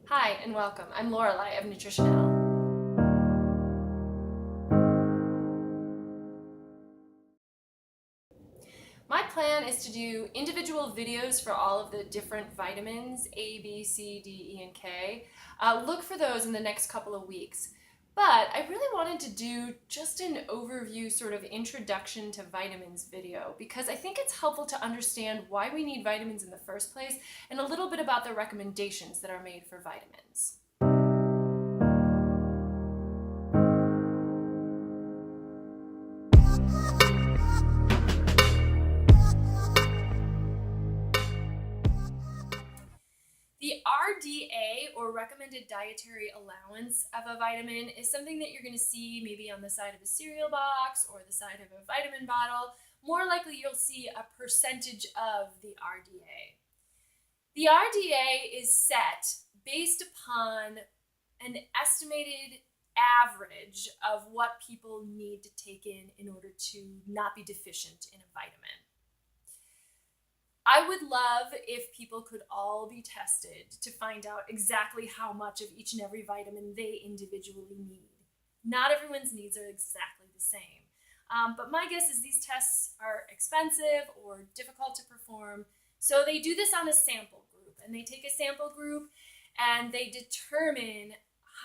Hi and welcome. I'm Lorelei of Nutritional. My plan is to do individual videos for all of the different vitamins, A, B, C, D, E, and K. Look for those in the next couple of weeks. But I really wanted to do just an overview, sort of introduction to vitamins video, because I think it's helpful to understand why we need vitamins in the first place and a little bit about the recommendations that are made for vitamins. The RDA, or recommended dietary allowance of a vitamin, is something that you're going to see maybe on the side of a cereal box or the side of a vitamin bottle. More likely you'll see a percentage of the RDA. The RDA is set based upon an estimated average of what people need to take in order to not be deficient in a vitamin. I would love if people could all be tested to find out exactly how much of each and every vitamin they individually need. Not everyone's needs are exactly the same. But my guess is these tests are expensive or difficult to perform. So they do this on a sample group, and they take a sample group and they determine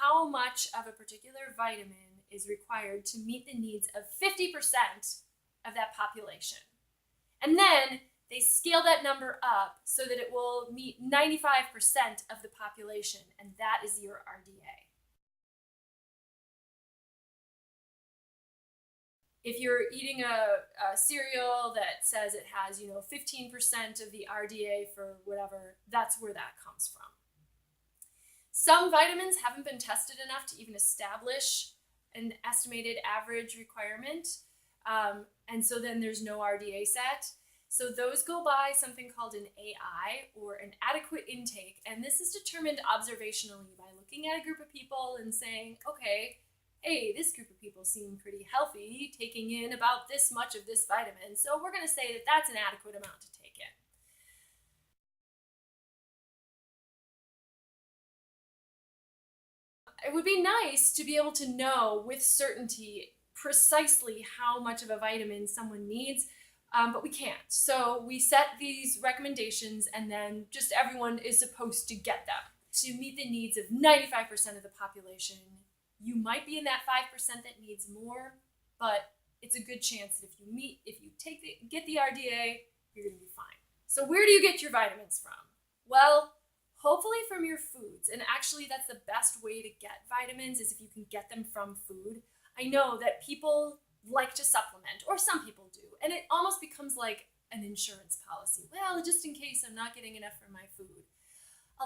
how much of a particular vitamin is required to meet the needs of 50% of that population. And then they scale that number up so that it will meet 95% of the population, and that is your RDA. If you're eating a cereal that says it has, 15% of the RDA for whatever, that's where that comes from. Some vitamins haven't been tested enough to even establish an estimated average requirement, and so then there's no RDA set. So those go by something called an AI, or an adequate intake, and this is determined observationally by looking at a group of people and saying, okay, hey, this group of people seem pretty healthy, taking in about this much of this vitamin, so we're going to say that that's an adequate amount to take in. It would be nice to be able to know with certainty precisely how much of a vitamin someone needs, but we can't. So we set these recommendations, and then just everyone is supposed to get them to meet the needs of 95% of the population. You might be in that 5% that needs more, but it's a good chance that if you get the RDA, you're going to be fine. So where do you get your vitamins from? Well, hopefully from your foods. And actually, that's the best way to get vitamins, is if you can get them from food. I know that people like to supplement, or some people do, and it almost becomes like an insurance policy. Well, just in case I'm not getting enough from my food.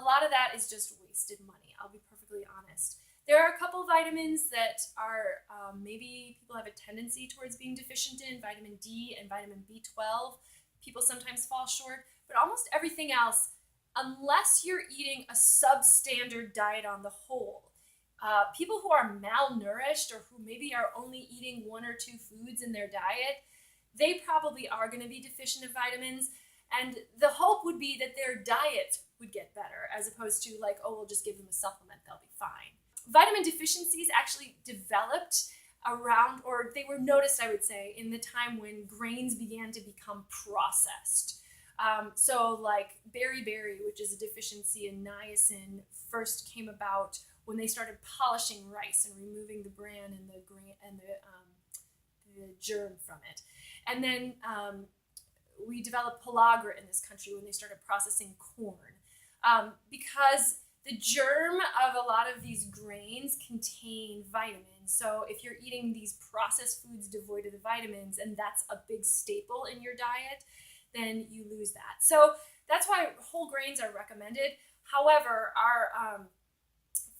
A lot of that is just wasted money, I'll be perfectly honest. There are a couple vitamins that are maybe people have a tendency towards being deficient in, vitamin D and vitamin B12. People sometimes fall short, but almost everything else, unless you're eating a substandard diet on the whole, people who are malnourished, or who maybe are only eating one or two foods in their diet, they probably are going to be deficient in vitamins. And the hope would be that their diet would get better, as opposed to like, oh, we'll just give them a supplement, they'll be fine. Vitamin deficiencies actually developed around, or they were noticed, I would say, in the time when grains began to become processed. So like beriberi, which is a deficiency in niacin, first came about when they started polishing rice and removing the bran and the grain and the germ from it. And then we developed pellagra in this country when they started processing corn, because the germ of a lot of these grains contain vitamins. So if you're eating these processed foods devoid of the vitamins, and that's a big staple in your diet, then you lose that. So that's why whole grains are recommended. However, our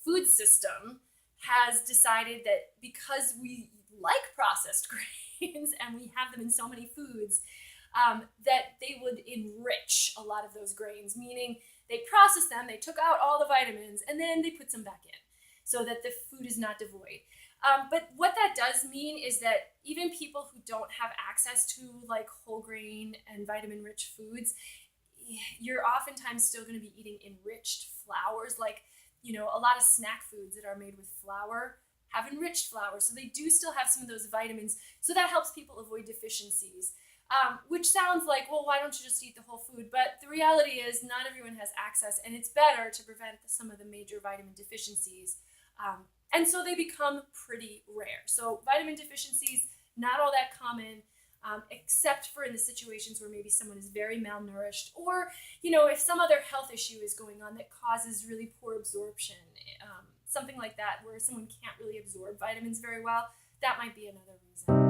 food system has decided that because we like processed grains and we have them in so many foods, that they would enrich a lot of those grains, meaning they processed them, they took out all the vitamins, and then they put some back in so that the food is not devoid. But what that does mean is that even people who don't have access to like whole grain and vitamin rich foods, you're oftentimes still going to be eating enriched flours. Like a lot of snack foods that are made with flour have enriched flour, so they do still have some of those vitamins. So that helps people avoid deficiencies. Which sounds like, well, why don't you just eat the whole food? But the reality is not everyone has access, and it's better to prevent some of the major vitamin deficiencies. And so they become pretty rare. So vitamin deficiencies, not all that common, except for in the situations where maybe someone is very malnourished, or, if some other health issue is going on that causes really poor absorption, something like that, where someone can't really absorb vitamins very well, that might be another reason.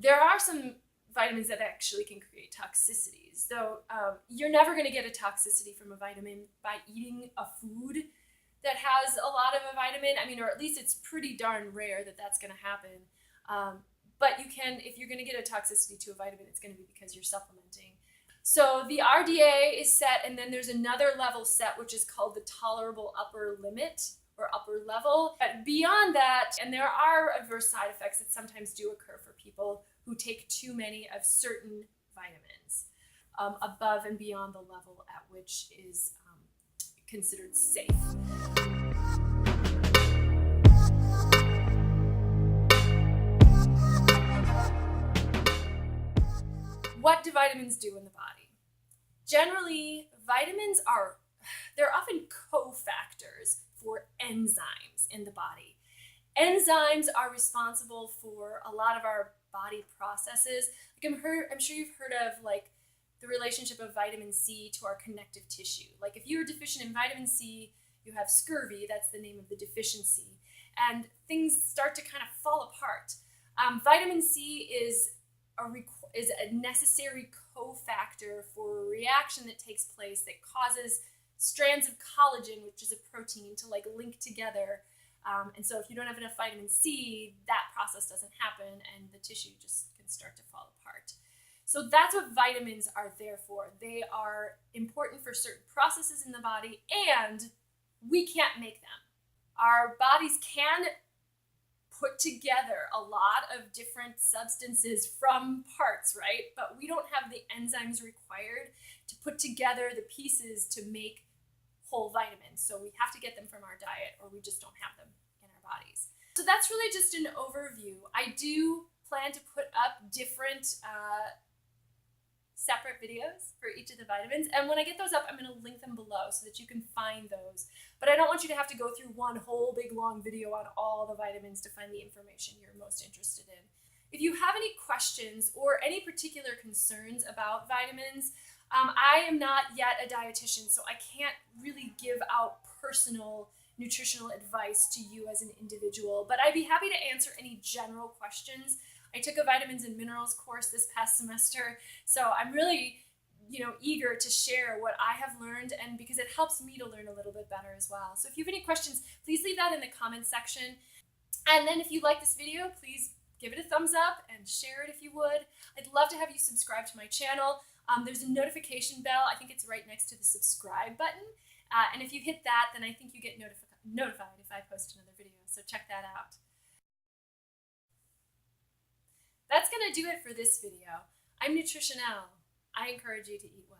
There are some vitamins that actually can create toxicities, though you're never going to get a toxicity from a vitamin by eating a food that has a lot of a vitamin. Or at least it's pretty darn rare that that's going to happen. But you can, if you're going to get a toxicity to a vitamin, it's going to be because you're supplementing. So the RDA is set, and then there's another level set, which is called the tolerable upper limit or upper level. But beyond that, and there are adverse side effects that sometimes do occur for people who take too many of certain vitamins above and beyond the level at which is considered safe. What do vitamins do in the body? Generally, vitamins they're often cofactors for enzymes in the body. Enzymes are responsible for a lot of our body processes. I'm sure you've heard of the relationship of vitamin C to our connective tissue. Like if you're deficient in vitamin C, you have scurvy, that's the name of the deficiency, and things start to kind of fall apart. Vitamin C is a necessary cofactor for a reaction that takes place that causes strands of collagen, which is a protein, to link together. And so if you don't have enough vitamin C, that process doesn't happen and the tissue just can start to fall apart. So that's what vitamins are there for. They are important for certain processes in the body, and we can't make them. Our bodies can put together a lot of different substances from parts, right? But we don't have the enzymes required to put together the pieces to make whole vitamins. So we have to get them from our diet, or we just don't have them in our bodies. So that's really just an overview. I do plan to put up different separate videos for each of the vitamins, and when I get those up, I'm going to link them below so that you can find those. But I don't want you to have to go through one whole big long video on all the vitamins to find the information you're most interested in. If you have any questions or any particular concerns about vitamins, I am not yet a dietitian, so I can't really give out personal nutritional advice to you as an individual, but I'd be happy to answer any general questions. I took a vitamins and minerals course this past semester, so I'm really eager to share what I have learned, and because it helps me to learn a little bit better as well. So if you have any questions, please leave that in the comments section. And then if you like this video, please give it a thumbs up and share it if you would. I'd love to have you subscribe to my channel. There's a notification bell. I think it's right next to the subscribe button. And if you hit that, then I think you get notified if I post another video. So check that out. That's going to do it for this video. I'm Nutritionelle. I encourage you to eat well.